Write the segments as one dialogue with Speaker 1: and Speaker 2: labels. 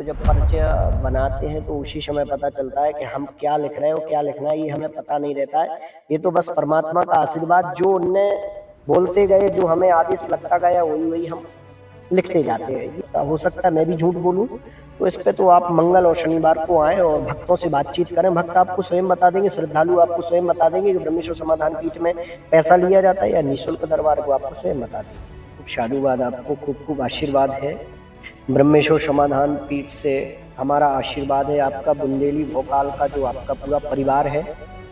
Speaker 1: जब परिचय बनाते हैं तो उसी समय पता चलता है कि हम क्या लिख रहे हैं और क्या लिखना है ये हमें पता नहीं रहता है। ये तो बस परमात्मा का आशीर्वाद, जो उनने बोलते गए, जो हमें आदेश लगता गया, वही वही हम लिखते जाते हैं। ये हो सकता है मैं भी झूठ बोलूं, तो इस पे तो आप मंगल और शनिवार को आएं और भक्तों से बातचीत करें। भक्त आपको स्वयं बता देंगे, श्रद्धालु आपको स्वयं बता देंगे कि ब्रह्मेश्वर समाधान पीठ में पैसा लिया जाता है या निःशुल्क दरबार को आपको स्वयं बता देंगे। खूब साधुवाद, आपको खूब खूब आशीर्वाद है। ब्रह्मेश्वर समाधान पीठ से हमारा आशीर्वाद है। आपका बुंदेली भोपाल का जो आपका पूरा परिवार है,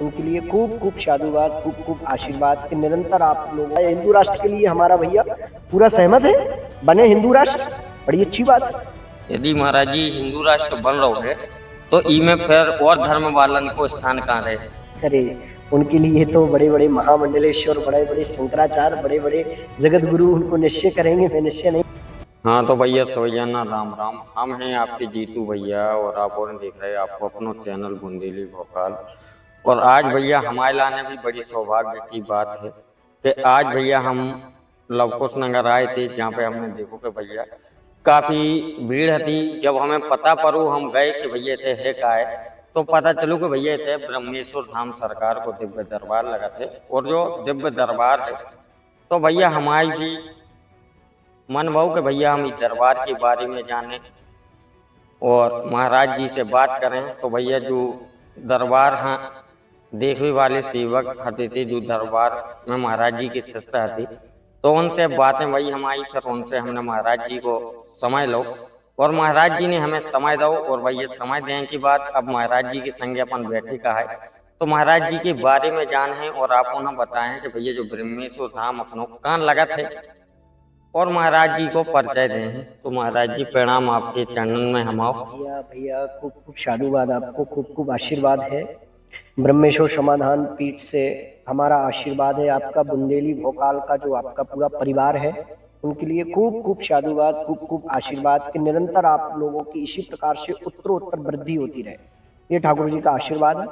Speaker 1: उनके लिए खूब खूब साधुवाद, खूब खूब आशीर्वाद कि निरंतर आप लोग हिंदू राष्ट्र के लिए हमारा भैया पूरा सहमत है, बने हिंदू राष्ट्र, बड़ी अच्छी बात है।
Speaker 2: यदि महाराज जी हिंदू राष्ट्र बन रहा है तो इनमें फिर और धर्म वालन को स्थान कहाँ रहे?
Speaker 1: अरे उनके लिए तो बड़े बड़े महामंडलेश्वर, बड़े बड़े शंकराचार्य, बड़े बड़े जगत गुरु उनको निश्चय करेंगे, मैं निश्चय नहीं।
Speaker 2: हाँ तो भैया सोजाना राम राम। हम हैं आपके जीतू भैया और आप और देख रहे हैं आपको अपना चैनल बुंदेली भोपाल। और आज भैया हमारे लाने भी बड़ी सौभाग्य की बात है कि आज भैया हम लवकुश नगर आए थे, जहाँ पे हमने देखो कि भैया काफी भीड़ थी। जब हमें पता पड़ू हम गए कि भैया थे है का है, तो पता चलू कि भैया थे ब्रह्मेश्वर धाम सरकार को दिव्य दरबार लगा थे। और जो दिव्य दरबार है तो भैया हमारी भी मन भाव कि भैया हम इस दरबार के बारे में जाने और महाराज जी से बात करें। तो भैया जो दरबार हाँ देखने वाले सेवक आते थे, जो दरबार में महाराज जी की शिष्या थी, तो उनसे बातें वही हमारी। फिर उनसे हमने महाराज जी को समय लो और महाराज जी ने हमें समय दो। और भैया समय देने के बाद अब महाराज जी के संग अपन बैठे का है, तो महाराज जी के बारे में जाने और आप उन्हें बताएं कि भैया जो ब्रह्मेश्वर धाम अपनों कान लगा थे और महाराज जी को परिचय दें। तो महाराज जी प्रणाम, आपके चरणन में हम आओ।
Speaker 1: भैया भैया खूब खूब साधुवाद, आपको खूब खूब आशीर्वाद है। ब्रह्मेश्वर समाधान पीठ से हमारा आशीर्वाद है। आपका बुंदेली भोपाल का जो आपका पूरा परिवार है, उनके लिए खूब खूब साधुवाद, खूब खूब आशीर्वाद कि निरंतर आप लोगों की इसी प्रकार से उत्तरोत्तर वृद्धि होती रहे। ये ठाकुर जी का आशीर्वाद है।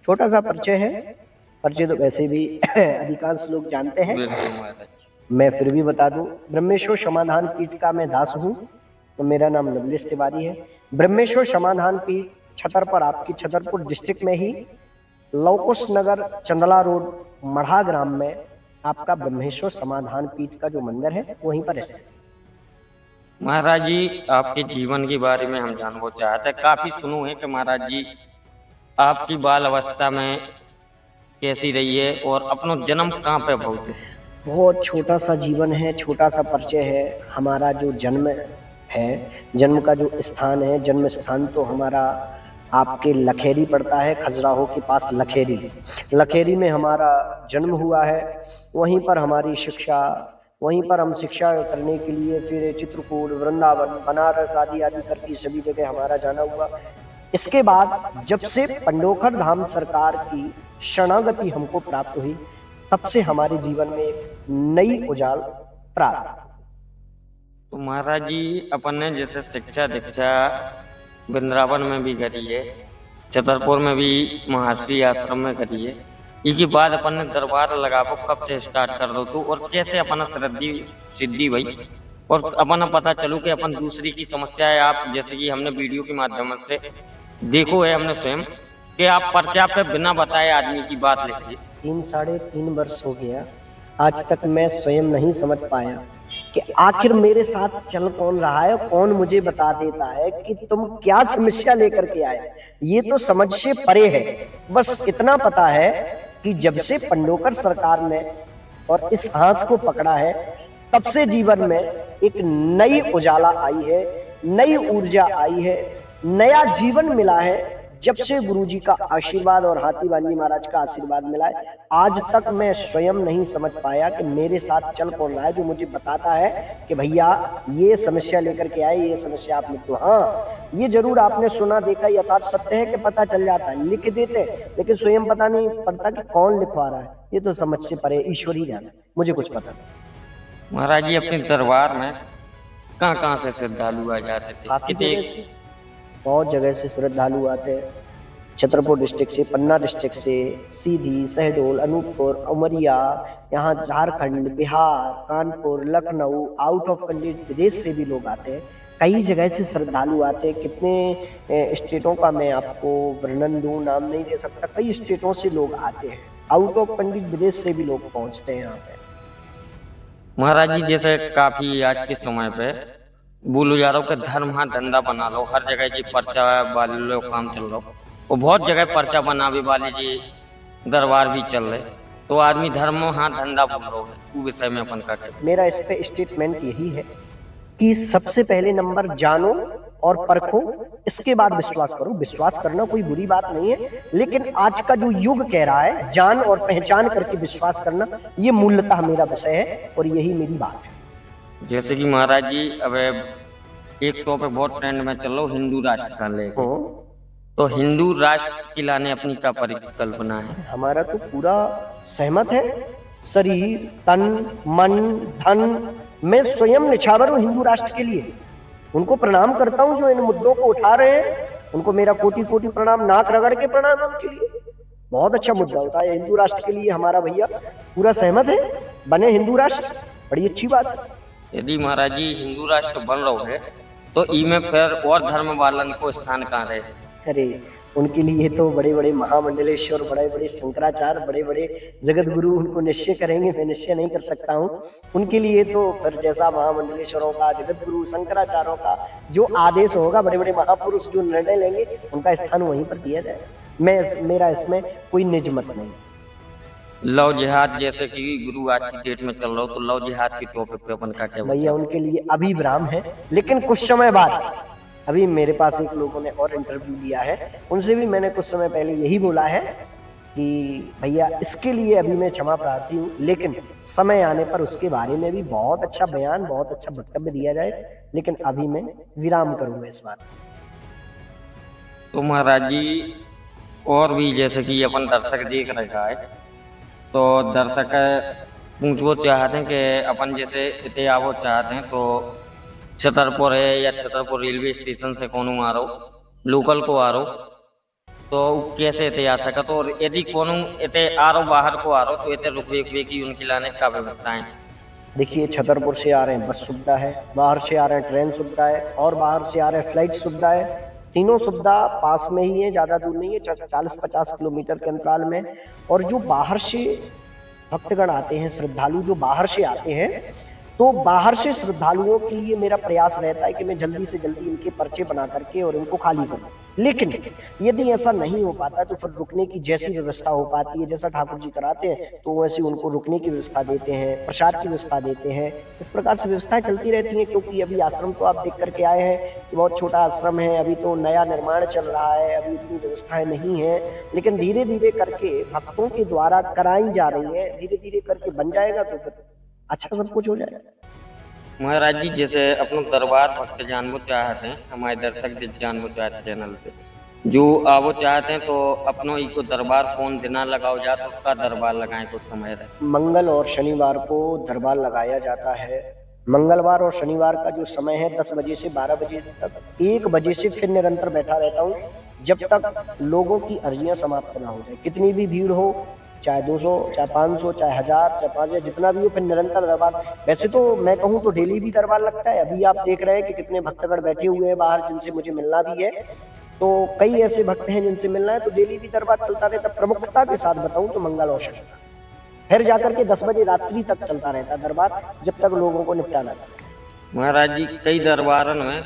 Speaker 1: छोटा सा परिचय है, परिचय तो वैसे भी अधिकांश लोग जानते हैं, मैं फिर भी बता दूं। ब्रह्मेश्वर समाधान पीठ का मैं दास हूं, तो मेरा नाम नवलेश तिवारी है। ब्रह्मेश्वर समाधान पीठ छतरपुर, आपकी छतरपुर डिस्ट्रिक्ट में ही लवकुश नगर चंदला रोड मढ़ा ग्राम में आपका ब्रह्मेश्वर समाधान पीठ का जो मंदिर है वहीं पर स्थित।
Speaker 2: महाराज जी आपके जीवन के बारे में हम जानना चाहते हैं। काफी सुनो है कि महाराज जी आपकी बाल अवस्था में कैसी रही है और अपना जन्म कहाँ पे हुआ?
Speaker 1: बहुत छोटा सा जीवन है, छोटा सा परिचय है। हमारा जो जन्म है, जन्म का जो स्थान है, जन्म स्थान तो हमारा आपके लखेरी पड़ता है, खजुराहो के पास लखेरी। लखेरी में हमारा जन्म हुआ है। वहीं पर हमारी शिक्षा, वहीं पर हम शिक्षा करने के लिए फिर चित्रकूट, वृंदावन, बनारस आदि आदि करके सभी जगह हमारा जाना हुआ। इसके बाद जब से पंडोखर धाम सरकार की शरणागति हमको प्राप्त हुई, तब से हमारे जीवन में एक नई उजाल प्राप्त।
Speaker 2: तो महाराज जी अपन ने जैसे शिक्षा दीक्षा वृंदावन में भी करी है, छतरपुर में भी महर्षि आश्रम में करी है। इसके बाद अपन ने दरबार लगाबो कब से स्टार्ट कर दो तो और कैसे अपन सिद्धि भाई और अपन पता चलू कि अपन दूसरी की समस्या है। आप जैसे कि हमने वीडियो के माध्यम से देखो है हमने स्वयं कि आप पर्चा पे बिना बताए आदमी की बात लिखिए।
Speaker 1: 3-3.5 वर्ष हो गया, आज तक मैं स्वयं नहीं समझ पाया कि आखिर मेरे साथ चल कौन रहा है, कौन मुझे बता देता है कि तुम क्या समस्या लेकर के आए। ये तो समझ से परे है। बस इतना पता है कि जब से पंडोकर सरकार ने और इस हाथ को पकड़ा है, तब से जीवन में एक नई उजाला आई है, नई ऊर्जा आई है, नया जीवन मिला है। जब से गुरुजी का आशीर्वाद और हाथी बांजी महाराज का आशीर्वाद मिला है, आज तक मैं स्वयं नहीं समझ पाया कि मेरे साथ चल कौन रहा है, जो मुझे बताता है कि भैया ये समस्या लेकर के आए, ये समस्या आप लिख दो। हाँ, ये जरूर आपने सुना देखा, यथार्थ सत्य है कि पता चल जाता है, लिख देते, लेकिन स्वयं पता नहीं पड़ता कि कौन लिखवा रहा है। ये तो समझ से परे, ईश्वर ही जाने, मुझे कुछ पता नहीं।
Speaker 2: महाराज जी अपने दरबार में कहाँ से श्रद्धालु आ जाते थे?
Speaker 1: काफी जगह से, बहुत जगह से श्रद्धालु आते हैं। छतरपुर डिस्ट्रिक्ट से, पन्ना डिस्ट्रिक्ट से, सीधी, शहडोल, अनूपपुर, उमरिया, यहाँ Jharkhand, Bihar, Kanpur, Lucknow, out of country विदेश से भी लोग आते हैं। कई जगह से श्रद्धालु आते हैं। कितने स्टेटों का मैं आपको वर्णन दूं, नाम नहीं दे सकता। कई स्टेटों से लोग आते हैं, आउट ऑफ पंडित विदेश से भी लोग पहुंचते हैं यहाँ पे।
Speaker 2: महाराज जी जैसे काफी आज के समय पे बोलो जा रहा हूँ कि धर्म हाँ धंधा बना लो, हर जगह जी पर्चा वाले लोग काम चल रहा हो, और बहुत जगह पर्चा बनावे वाले जी दरबार भी चल रहे, तो आदमी धर्म हाँ धंधा बोल रहा है, वो विषय में अपन का कहते।
Speaker 1: मेरा इस पे स्टेटमेंट यही है कि सबसे पहले नंबर जानो और परखो, इसके बाद विश्वास करो। विश्वास करना कोई बुरी बात नहीं है, लेकिन आज का जो युग कह रहा है जान और पहचान करके विश्वास करना, ये मूलतः मेरा विषय है और यही मेरी बात है।
Speaker 2: जैसे कि महाराज जी अब एक टॉपिक बहुत ट्रेंड में चल रहा हिंदू राष्ट्र का लेके, तो हिंदू राष्ट्र की लाने अपनी क्या परिकल्पना है?
Speaker 1: हमारा तो पूरा सहमत है। शरीर, तन, मन, धन मैं स्वयं निछावर हूँ हिंदू राष्ट्र के लिए। उनको प्रणाम करता हूँ जो इन मुद्दों को उठा रहे हैं, उनको मेरा कोटि कोटि प्रणाम, नाक रगड़ के प्रणाम है उनके लिए। बहुत अच्छा मुद्दा उठाया हिंदू राष्ट्र के लिए, हमारा भैया पूरा सहमत है, बने हिंदू राष्ट्र, बड़ी अच्छी बात है।
Speaker 2: यदि महाराज जी हिंदू राष्ट्र बन रहा है तो इनमें फिर और धर्म वालन को स्थान कहाँ रहे?
Speaker 1: अरे उनके लिए तो बड़े बड़े महामंडलेश्वर, बड़े बड़े शंकराचार्य, बड़े बड़े जगत गुरु उनको निश्चय करेंगे, मैं निश्चय नहीं कर सकता हूँ। उनके लिए तो फिर जैसा महामंडलेश्वरों का, जगत गुरु शंकराचार्यों का जो आदेश होगा, बड़े बड़े महापुरुष जो निर्णय लेंगे, उनका स्थान वहीं पर दिया जाए। मेरा इसमें कोई निज मत नहीं।
Speaker 2: लव जिहाद जैसे कि गुरु आज की डेट में चल रहा हो, तो लव जिहाद की टॉपिक पे अपन का क्या
Speaker 1: भैया उनके लिए अभी विराम है, लेकिन कुछ समय बाद, अभी मेरे पास एक लोगों ने और इंटरव्यू दिया है, उनसे भी मैंने कुछ समय पहले यही बोला है कि भैया इसके लिए अभी मैं क्षमा प्रार्थी हूँ, लेकिन समय आने पर उसके बारे में भी बहुत अच्छा बयान, बहुत अच्छा वक्तव्य दिया जाए, लेकिन अभी मैं विराम करूंगा इस बात।
Speaker 2: तो महाराज जी और भी जैसे कि अपन दर्शक देख रखा है, तो दर्शक पूछो चाहते हैं कि अपन जैसे इतने आवो चाहते हैं तो छतरपुर है या छतरपुर रेलवे स्टेशन से कौन आ रहा हो, लोकल को आ रहा हो, तो कैसे इतने आ सकत, और यदि कौन इतने आ रहा हो बाहर को आ रहा हो तो इतने रुपये की उनकी लाने का व्यवस्था है?
Speaker 1: देखिए छतरपुर से आ रहे हैं बस सुविधा है, बाहर से आ रहे हैं ट्रेन सुविधा है, और बाहर से आ रहे हैं फ्लाइट सुविधा है। तीनों सुविधा पास में ही है, ज़्यादा दूर नहीं है, 40-50 किलोमीटर के अंतराल में। और जो बाहर से भक्तगण आते हैं, श्रद्धालु जो बाहर से आते हैं, तो बाहर से श्रद्धालुओं के लिए मेरा प्रयास रहता है कि मैं जल्दी से जल्दी इनके पर्चे बना करके और इनको खाली करूं। लेकिन यदि ऐसा नहीं हो पाता तो फिर रुकने की जैसी व्यवस्था हो पाती है, जैसा ठाकुर जी कराते हैं, तो वैसे उनको रुकने की व्यवस्था देते हैं, प्रसाद की व्यवस्था देते हैं। इस प्रकार से व्यवस्थाएं चलती रहती हैं, क्योंकि अभी आश्रम तो आप देख करके आए हैं कि बहुत छोटा आश्रम है, अभी तो नया निर्माण चल रहा है, अभी इतनी व्यवस्थाएं नहीं है, लेकिन धीरे धीरे करके भक्तों के द्वारा कराई जा रही है, धीरे धीरे करके बन जाएगा तो फिर अच्छा सब कुछ हो जाएगा।
Speaker 2: महाराज जी जैसे अपना दरबार भक्त जानबो चाहते हैं, हमारे दर्शक जानबो चाहते चैनल से जो आवो चाहते हैं, तो अपनो इको दरबार कौन दिना लगाओ जाता है, उसका दरबार लगाएं कुछ समय रहे?
Speaker 1: मंगल और शनिवार को दरबार लगाया जाता है। मंगलवार और शनिवार का जो समय है 10 बजे से 12 बजे तक, 1 बजे से फिर निरंतर बैठा रहता हूँ जब तक लोगों की अर्जियां समाप्त ना हो जाए। कितनी भी भीड़ हो, चाहे 200, चाहे 500, चाहे 1000, चाहे 5000, जितना भी हो, फिर निरंतर दरबार। वैसे तो मैं कहूँ तो डेली भी दरबार लगता है। अभी आप देख रहे हैं कि कितने भक्तगण बैठे हुए हैं बाहर, जिनसे मुझे मिलना भी है। तो कई ऐसे भक्त हैं जिनसे मिलना है, तो डेली भी दरबार चलता रहता। प्रमुखता के साथ बताऊं तो मंगल और शनिवार, फिर जाकर के 10 बजे रात्रि तक चलता रहता दरबार, जब तक लोगों को निपटाना था।
Speaker 2: महाराज जी कई दरबारन में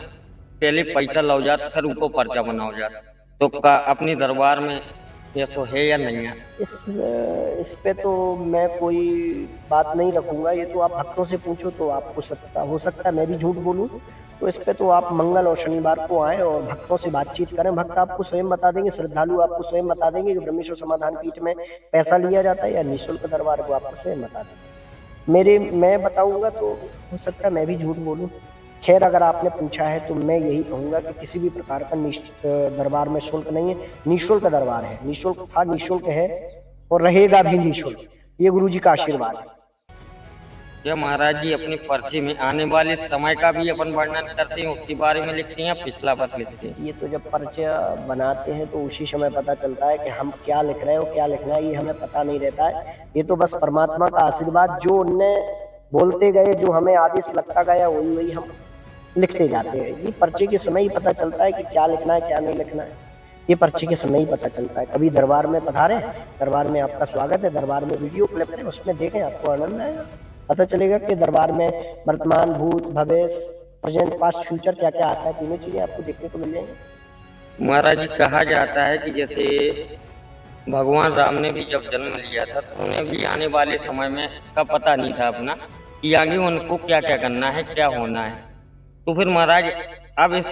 Speaker 2: पहले पैसा लो जाता, फिर उनको पर्चा बनाओ जाता, तो का अपने दरबार में ऐसा है या नहीं है?
Speaker 1: इस पे तो मैं कोई बात नहीं रखूंगा, ये तो आप भक्तों से पूछो तो आपको हो सकता है मैं भी झूठ बोलूं। तो इस पे तो आप मंगल और शनिवार को आए और भक्तों से बातचीत करें, भक्त आपको स्वयं बता देंगे, श्रद्धालु आपको स्वयं बता देंगे कि ब्रह्मेश्वर समाधान पीठ में पैसा लिया जाता है या निःशुल्क दरबार को आपको स्वयं बता देंगे। मैं बताऊंगा तो हो सकता है मैं भी झूठ बोलूं। खैर अगर आपने पूछा है तो मैं यही कहूंगा कि किसी भी प्रकार का दरबार में शुल्क नहीं है, निःशुल्क दरबार है। निःशुल्क था, निःशुल्क है और रहेगा भी निःशुल्क, ये गुरु जी का आशीर्वाद है।
Speaker 2: क्या महाराज जी अपने पर्चे में आने वाले समय का भी अपन वर्णन करते हैं, उसके बारे में लिखते हैं, पिछला बस लिखते हैं?
Speaker 1: ये तो जब पर्चा बनाते हैं तो उसी समय पता चलता है कि हम क्या लिख रहे हो, क्या लिखना है, ये हमें पता नहीं रहता है। ये तो बस परमात्मा का आशीर्वाद, जो उनने बोलते गए, जो हमें आदेश लगता गया, वही हम लिखते जाते हैं। ये पर्चे के समय ही पता चलता है कि क्या लिखना है क्या नहीं लिखना है, ये पर्चे के समय ही पता चलता है। कभी दरबार में पधारे, दरबार में आपका स्वागत है, दरबार में वीडियो क्लिप है, उसमें देखें, आपको आनंद आएगा। पता चलेगा कि दरबार में वर्तमान, भूत, भविष्य, प्रेजेंट, पास्ट, फ्यूचर क्या क्या आता है, तीनों चीजें आपको देखने को मिल जाएंगी।
Speaker 2: महाराज जी कहा जाता है कि जैसे भगवान राम ने भी जब जन्म लिया था तो उन्हें भी आने वाले समय में का पता नहीं था अपना कि आगे उनको क्या क्या करना है, क्या होना है। तो फिर महाराज अब इस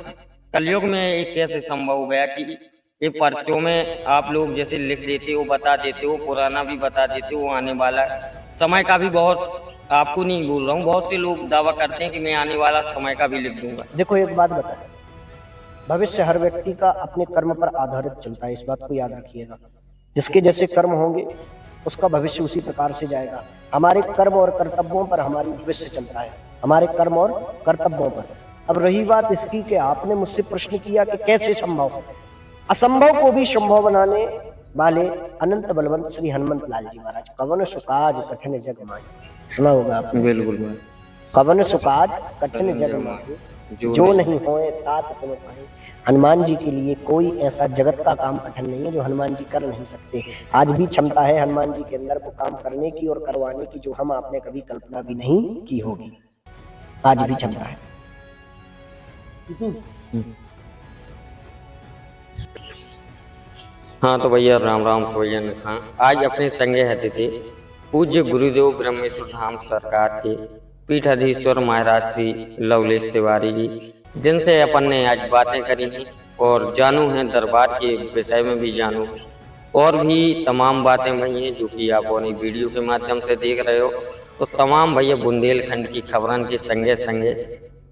Speaker 2: कलयुग में ये कैसे संभव हो गया कि ये पर्चों में आप लोग जैसे लिख देते हो, बता देते हो, पुराना भी बता देते हो, आने वाला समय का भी, बहुत आपको नहीं बोल रहा हूँ, बहुत से लोग दावा करते हैं कि मैं आने वाला समय का भी लिख दूंगा।
Speaker 1: देखो एक बात बताएं, भविष्य हर व्यक्ति का अपने कर्म पर आधारित चलता है, इस बात को याद रखिएगा। जिसके जैसे कर्म होंगे उसका भविष्य उसी प्रकार से जाएगा। हमारे कर्म और कर्तव्यों पर हमारी भविष्य चलता है, हमारे कर्म और कर्तव्यों पर। अब रही बात इसकी कि आपने मुझसे प्रश्न किया कि कैसे संभव, असंभव को भी संभव बनाने वाले अनंत बलवंत श्री हनुमंत लाल जी महाराज। कवन सुकाज कठिन जग माही, सुना होगा आपने।
Speaker 2: बिल्कुल।
Speaker 1: कवन सुकाज कठिन जग माही, जो नहीं होए तात तुम पाए। हनुमान जी के लिए कोई ऐसा जगत का काम कठिन नहीं है जो हनुमान जी कर नहीं सकते। आज भी क्षमता है हनुमान जी के अंदर वो काम करने की और करवाने की जो हम आपने कभी कल्पना भी नहीं की होगी। आज भी क्षमता है।
Speaker 2: हाँ तो भैया राम राम सोजन खां। आज अपने संगे हते थे पूज्य गुरुदेव ब्रह्मेश्वर धाम सरकार के पीठाधीश्वर महाराज श्री लवलेश तिवारी जी, जिनसे अपन ने आज बातें करी हैं और जानू हैं दरबार के विषय में भी जानू, और भी तमाम बातें भई हैं जो कि आप अपनी वीडियो के माध्यम से देख रहे हो। तो तमाम भैया बुंदेलखंड की खबरन के संगे संगे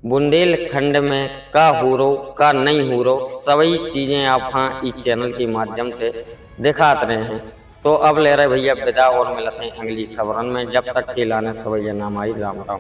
Speaker 2: बुंदेलखंड में का हो रो का नहीं हो रो सभी चीजें आप हाँ इस चैनल के माध्यम से दिखात रहे हैं। तो अब ले रहे भैया विदा और मिलते हैं अगली खबरन में। जब तक के लाने सभी नाम आई राम राम।